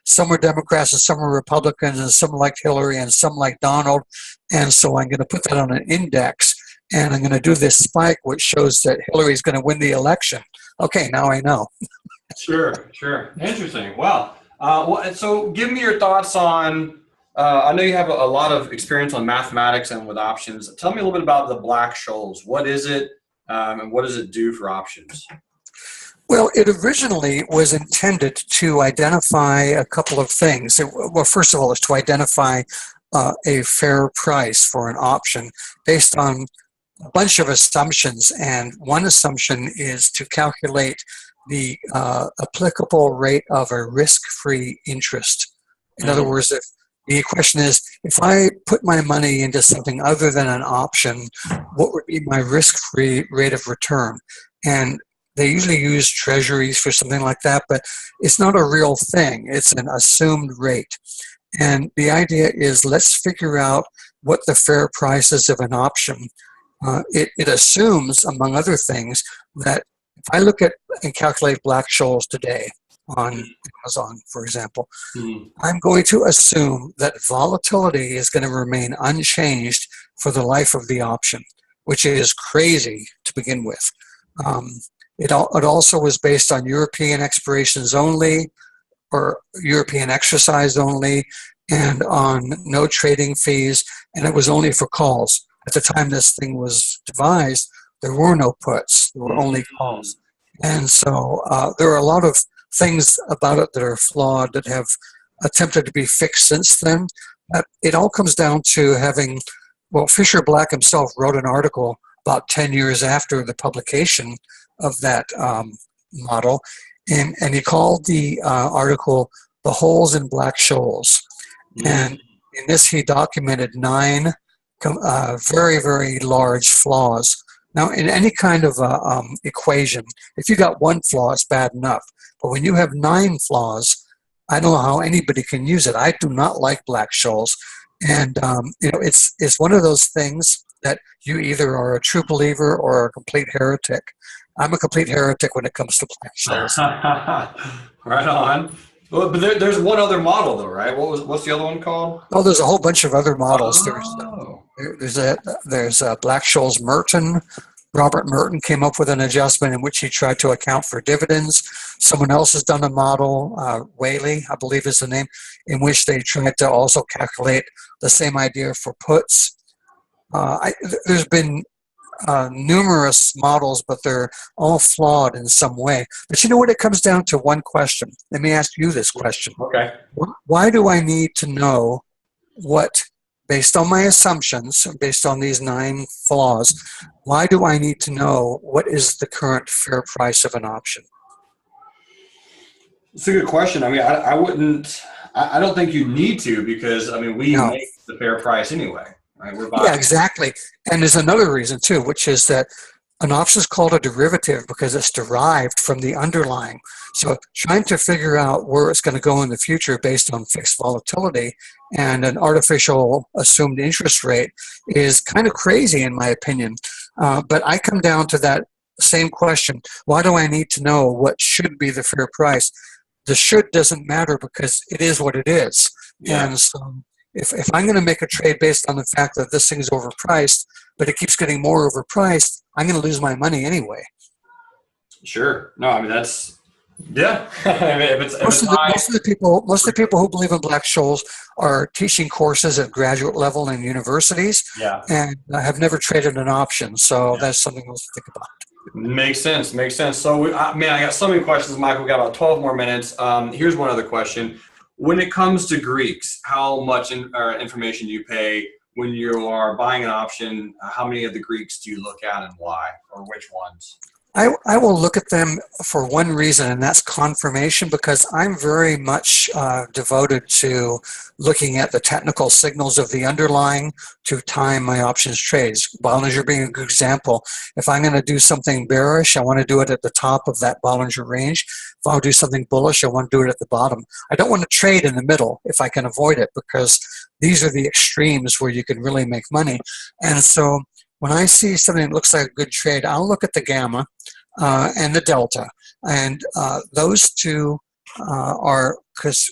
some were Democrats and some were Republicans, and some liked Hillary and some liked Donald, and so I'm going to put that on an index, and I'm going to do this spike which shows that Hillary's going to win the election. Okay, now I know. Sure, sure. Interesting. Wow. Well, so give me your thoughts on, I know you have a lot of experience on mathematics and with options. Tell me a little bit about the Black-Scholes. What is it, and what does it do for options? Well, it originally was intended to identify a couple of things. Well, first of all, it's to identify a fair price for an option based on a bunch of assumptions. And one assumption is to calculate the applicable rate of a risk-free interest. In other words, if the question is, if I put my money into something other than an option, what would be my risk-free rate of return? And they usually use treasuries for something like that, but it's not a real thing. It's an assumed rate. And the idea is, let's figure out what the fair price is of an option. It assumes, among other things, that if I look at and calculate Black-Scholes today on Amazon, for example, I'm going to assume that volatility is going to remain unchanged for the life of the option, which is crazy to begin with. It also was based on European expirations only, or European exercise only, and on no trading fees, and it was only for calls. At the time this thing was devised, there were no puts, there were only calls. And so there are a lot of things about it that are flawed that have attempted to be fixed since then. It all comes down to having, well, Fisher Black himself wrote an article about 10 years after the publication of that model, and he called the article "The Holes in Black-Scholes." And in this, he documented 9 very, very large flaws. Now, in any kind of equation, if you got 1 flaw, it's bad enough. But when you have 9 flaws, I don't know how anybody can use it. I do not like Black-Scholes. And it's one of those things that you either are a true believer or a complete heretic. I'm a complete heretic when it comes to Black-Scholes. Right on. Well, but there's one other model, though, right? What's the other one called? Oh, there's a whole bunch of other models. Oh. There's a Black-Scholes Merton. Robert Merton came up with an adjustment in which he tried to account for dividends. Someone else has done a model, Whaley, I believe is the name, in which they tried to also calculate the same idea for puts. There's been numerous models, but they're all flawed in some way. But you know what? It comes down to one question. Let me ask you this question. Okay. Why do I need to know what, based on my assumptions, based on these 9 flaws, why do I need to know what is the current fair price of an option? It's a good question. I mean, I don't think you need to, because, I mean, we make the fair price anyway. Right, yeah, exactly. And there's another reason too, which is that an option is called a derivative because it's derived from the underlying. So trying to figure out where it's going to go in the future based on fixed volatility and an artificial assumed interest rate is kind of crazy in my opinion. But I come down to that same question. Why do I need to know what should be the fair price? The should doesn't matter because it is what it is. Yeah. And so if I'm going to make a trade based on the fact that this thing is overpriced, but it keeps getting more overpriced, I'm going to lose my money anyway. Sure. No, I mean, that's, yeah. Most of the people who believe in Black-Scholes are teaching courses at graduate level in universities, and have never traded an option. So that's something else to think about. Makes sense. Makes sense. So, I got so many questions, Michael. We got about 12 more minutes. Here's one other question. When it comes to Greeks, how much information do you pay when you are buying an option? How many of the Greeks do you look at and why, or which ones? I will look at them for one reason, and that's confirmation, because I'm very much devoted to looking at the technical signals of the underlying to time my options trades. Bollinger being a good example. If I'm going to do something bearish, I want to do it at the top of that Bollinger range. If I want to do something bullish, I want to do it at the bottom. I don't want to trade in the middle if I can avoid it, because these are the extremes where you can really make money. And so when I see something that looks like a good trade, I'll look at the gamma and the delta. And those two are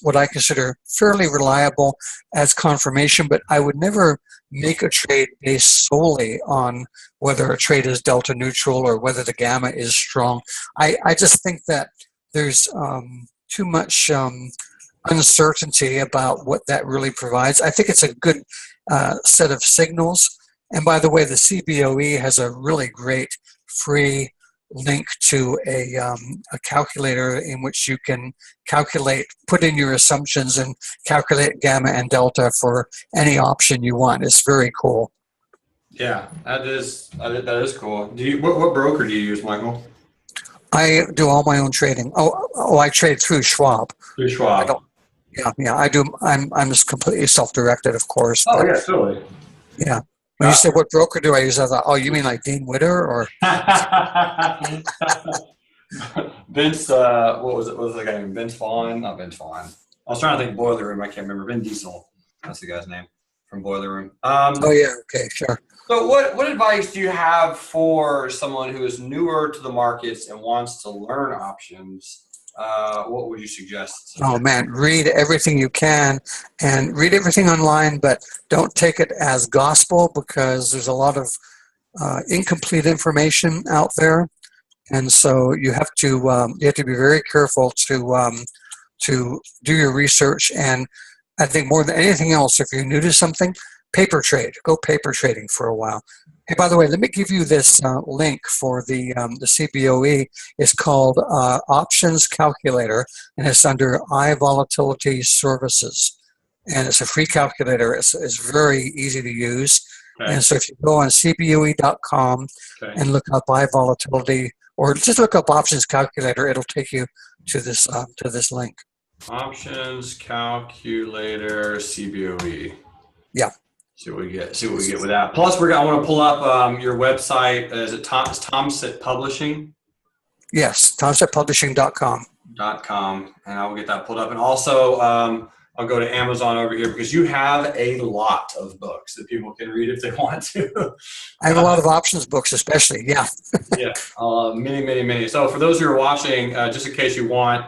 what I consider fairly reliable as confirmation, but I would never make a trade based solely on whether a trade is delta neutral or whether the gamma is strong. I just think that there's too much uncertainty about what that really provides. I think it's a good set of signals. And by the way, the CBOE has a really great free link to a calculator in which you can put in your assumptions and calculate gamma and delta for any option you want. It's very cool. Yeah, that is cool. What broker do you use, Michael? I do all my own trading. I trade through Schwab. Through Schwab. Yeah, I do. I'm just completely self-directed, of course. Oh, yeah, totally. Yeah. When you said what broker do I use, I thought, oh, you mean like Dean Witter or Vince? What was it? What was the guy named Vince Vaughn? Not Vince Vaughn. I was trying to think Boiler Room. I can't remember. Vin Diesel. That's the guy's name from Boiler Room. Oh yeah. Okay. Sure. So what advice do you have for someone who is newer to the markets and wants to learn options? What would you suggest? Oh man, read everything you can and read everything online, but don't take it as gospel, because there's a lot of incomplete information out there, and so you have to be very careful to do your research. And I think more than anything else, if you're new to something, paper trade. Go paper trading for a while. Hey, by the way, let me give you this link for the CBOE. It's called Options Calculator, and it's under iVolatility Services. And it's a free calculator. It's very easy to use. Okay. And so if you go on cboe.com and look up iVolatility, or just look up Options Calculator, it'll take you to this link. Options Calculator CBOE. Yeah. See what we get with that. Plus, I want to pull up your website. Is it Thomsett Publishing? Yes, ThomsettPublishing.com. And I will get that pulled up. And also, I'll go to Amazon over here, because you have a lot of books that people can read if they want to. I have a lot of options books, especially. Yeah. Yeah, many. So for those who are watching, just in case you want,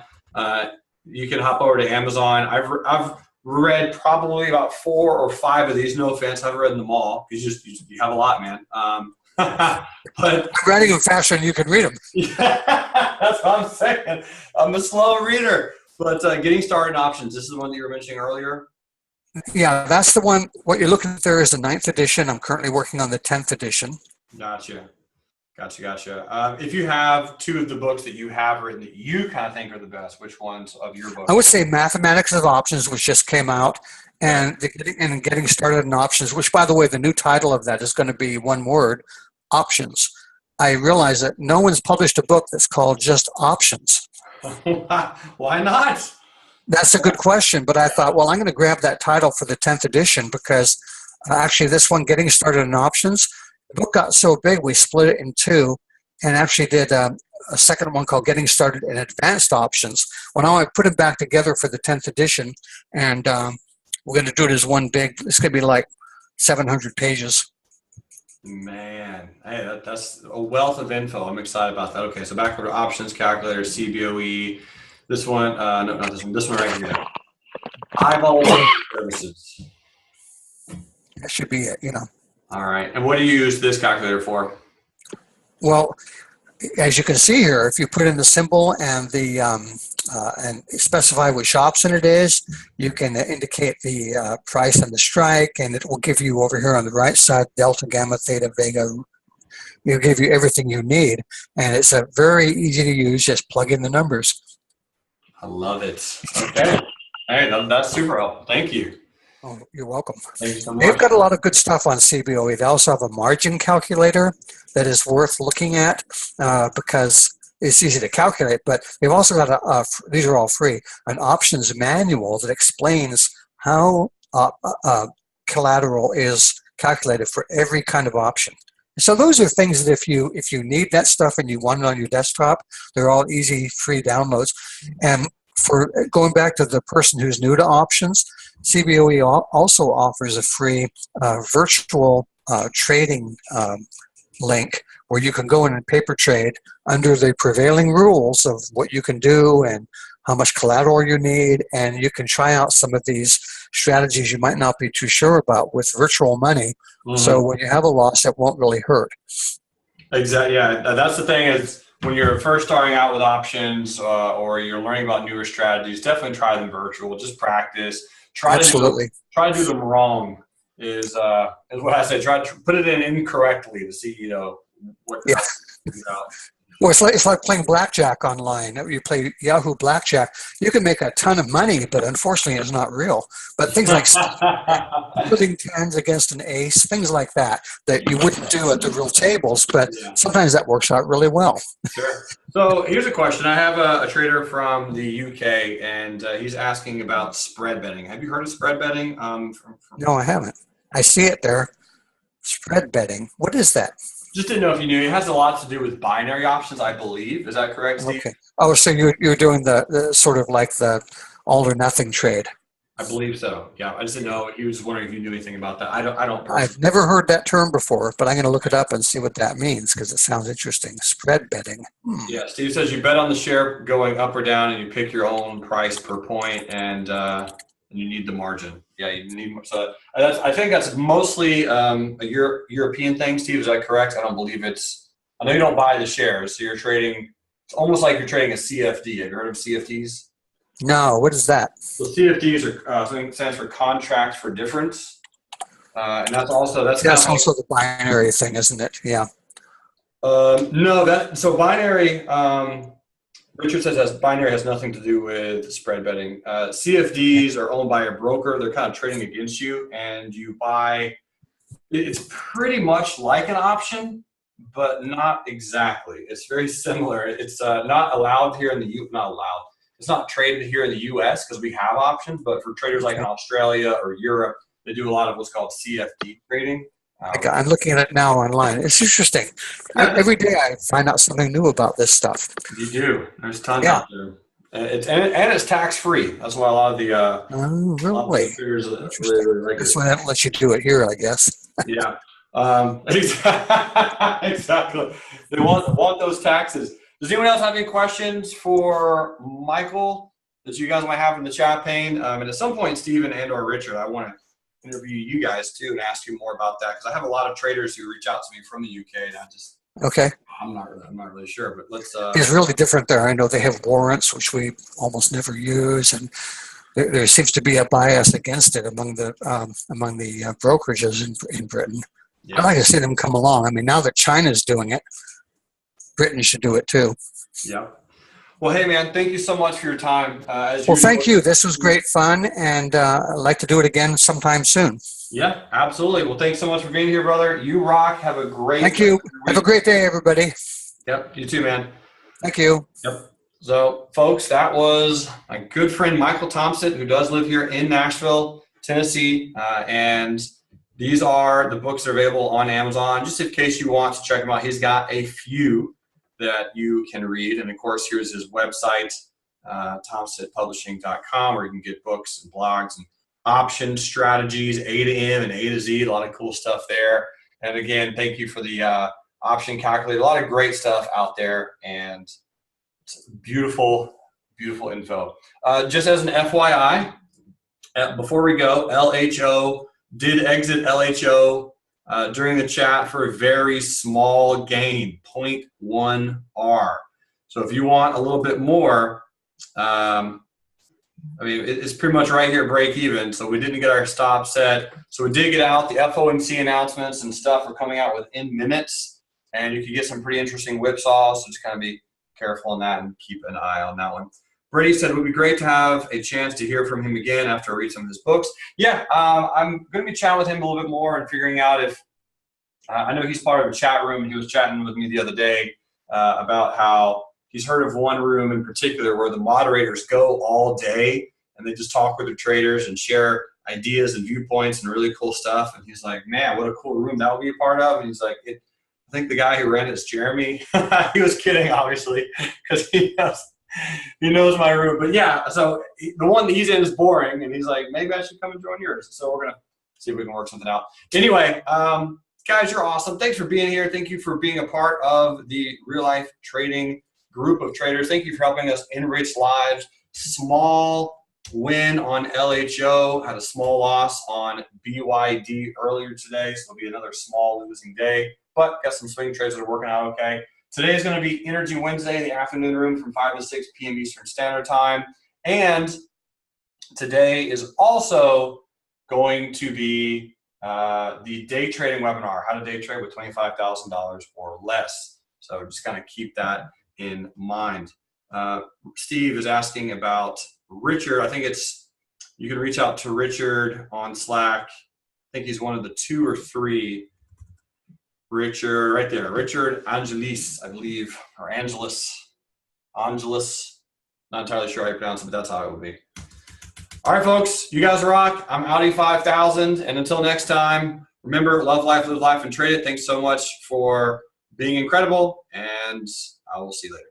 you can hop over to Amazon. I've read probably about 4 or 5 of these. No offense, I've read them all. You have a lot, man. But I'm writing them faster than you can read them. Yeah, that's what I'm saying. I'm a slow reader. But Getting Started in Options, this is the one that you were mentioning earlier? Yeah, that's the one. What you're looking at there is the 9th edition. I'm currently working on the 10th edition. Gotcha. If you have 2 of the books that you have written that you kind of think are the best, which ones of your books? I would say Mathematics of Options, which just came out, and Getting Started in Options, which, by the way, the new title of that is going to be one word, Options. I realize that no one's published a book that's called just Options. Why not? That's a good question, but I thought, well, I'm going to grab that title for the 10th edition, because actually this one, Getting Started in Options, the book got so big we split it in 2 and actually did a second one called Getting Started in Advanced Options. Well, now I put them back together for the 10th edition, and we're going to do it as one big, it's going to be like 700 pages. Man, hey, that's a wealth of info. I'm excited about that. Okay, so back to Options Calculator, CBOE. This one, no, not this one. This one right here. iVolatility Services. That should be it, All right. And what do you use this calculator for? Well, as you can see here, if you put in the symbol and and specify which option it is, you can indicate the price and the strike, and it will give you over here on the right side delta, gamma, theta, vega. It'll give you everything you need, and it's a very easy to use. Just plug in the numbers. I love it. Okay. Hey, that's super helpful. Thank you. Oh, you're welcome. Thank you so They've much. got a lot of good stuff on CBOE. They also have a margin calculator that is worth looking at because it's easy to calculate, but they've also got these are all free, an options manual that explains how collateral is calculated for every kind of option. So those are things that if you need that stuff and you want it on your desktop, they're all easy, free downloads. And for going back to the person who's new to options, CBOE also offers a free virtual trading link where you can go in and paper trade under the prevailing rules of what you can do and how much collateral you need, and you can try out some of these strategies you might not be too sure about with virtual money. So when you have a loss, it won't really hurt. Exactly. Yeah, that's the thing is when you're first starting out with options or you're learning about newer strategies, definitely try them virtual. Just practice. Absolutely. Try to do them wrong is what I say. Try to put it in incorrectly to see what. Yeah. Well, it's like playing blackjack online. You play Yahoo Blackjack. You can make a ton of money, but unfortunately, it's not real. But things like putting tens against an ace, things like that you wouldn't do at the real tables, but sometimes that works out really well. Sure. So here's a question. I have a trader from the UK, and he's asking about spread betting. Have you heard of spread betting? No, I haven't. I see it there. Spread betting. What is that? Just didn't know if you knew. It has a lot to do with binary options, I believe. Is that correct, Steve? Okay. Oh, so you're doing the sort of like the all or nothing trade. I believe so. Yeah, I just didn't know. He was wondering if you knew anything about that. I don't. I've never heard that term before, but I'm going to look it up and see what that means because it sounds interesting. Spread betting. Yeah, Steve says you bet on the share going up or down, and you pick your own price per point, and you need the margin. Yeah, you need. So I think that's mostly a European thing, Steve. Is that correct? I don't believe it's. I know you don't buy the shares, so you're trading. It's almost like you're trading a CFD. Have you heard of CFDs? No, what is that? So CFDs are something stands for contract for difference, and that's also the binary thing, isn't it? Yeah. No, so binary. Richard says binary has nothing to do with spread betting. CFDs are owned by a broker. They're kind of trading against you, and you buy. It's pretty much like an option, but not exactly. It's very similar. It's not allowed here in the not allowed. It's not traded here in the U.S. because we have options, but for traders like in Australia or Europe, they do a lot of what's called CFD trading. I'm looking at it now online. It's interesting. Every day I find out something new about this stuff. You do. There's tons out there. And it's tax free. That's why a lot of the really? traders really like it. That's why that lets you do it here, I guess. Yeah. Exactly. They want those taxes. Does anyone else have any questions for Michael that you guys might have in the chat pane? And at some point, Stephen and or Richard, I want to interview you guys too and ask you more about that because I have a lot of traders who reach out to me from the UK, and I'm not really sure, but let's. It's really different there. I know they have warrants, which we almost never use, and there seems to be a bias against it among the brokerages in Britain. Yeah. I'd like to see them come along. I mean, now that China's doing it, Britain should do it too. Yeah. Well, hey, man, thank you so much for your time. Thank you. This was great fun, and I'd like to do it again sometime soon. Yeah, absolutely. Well, thanks so much for being here, brother. You rock. Have a great Thank you. Have a great day, everybody. Yep, you too, man. Thank you. Yep. So, folks, that was my good friend Michael Thomsett, who does live here in Nashville, Tennessee, and these are the books that are available on Amazon. Just in case you want to check them out, he's got a few that you can read. And, of course, here's his website, thomsettpublishing.com, where you can get books and blogs and option strategies, A to M and A to Z, a lot of cool stuff there. And, again, thank you for the option calculator. A lot of great stuff out there, and it's beautiful, beautiful info. Just as an FYI, before we go, LHO did exit LHO during the chat for a very small gain, 0.1 R. So if you want a little bit more, I mean, it's pretty much right here, break even. So we didn't get our stop set. So we did get out. The FOMC announcements and stuff are coming out within minutes, and you can get some pretty interesting whipsaws. So just kind of be careful on that and keep an eye on that one. Brady said it would be great to have a chance to hear from him again after I read some of his books. Yeah, I'm going to be chatting with him a little bit more and figuring out if I know he's part of a chat room. He was chatting with me the other day about how he's heard of one room in particular where the moderators go all day and they just talk with their traders and share ideas and viewpoints and really cool stuff. And he's like, man, what a cool room that would be a part of. And he's like, I think the guy who ran it is Jeremy. He was kidding, obviously, because he knows my room. But yeah, so the one that he's in is boring, and he's like, maybe I should come and join yours. So we're going to see if we can work something out. Anyway, guys, you're awesome. Thanks for being here. Thank you for being a part of the Real Life Trading group of traders. Thank you for helping us enrich lives. Small win on LHO, had a small loss on BYD earlier today, so it'll be another small losing day, but got some swing trades that are working out okay. Today is going to be Energy Wednesday in the afternoon room from 5 to 6 p.m. Eastern Standard Time, and today is also going to be the day trading webinar, how to day trade with $25,000 or less. So just kind of keep that in mind. Steve is asking about Richard. I think you can reach out to Richard on Slack. I think he's one of the 2 or 3. Richard, right there. Richard Angelis, I believe, or Angelus. Angelus. Not entirely sure how you pronounce it, but that's how it would be. All right, folks, you guys rock. I'm Audi 5000, and until next time, remember, love life, live life, and trade it. Thanks so much for being incredible, and I will see you later.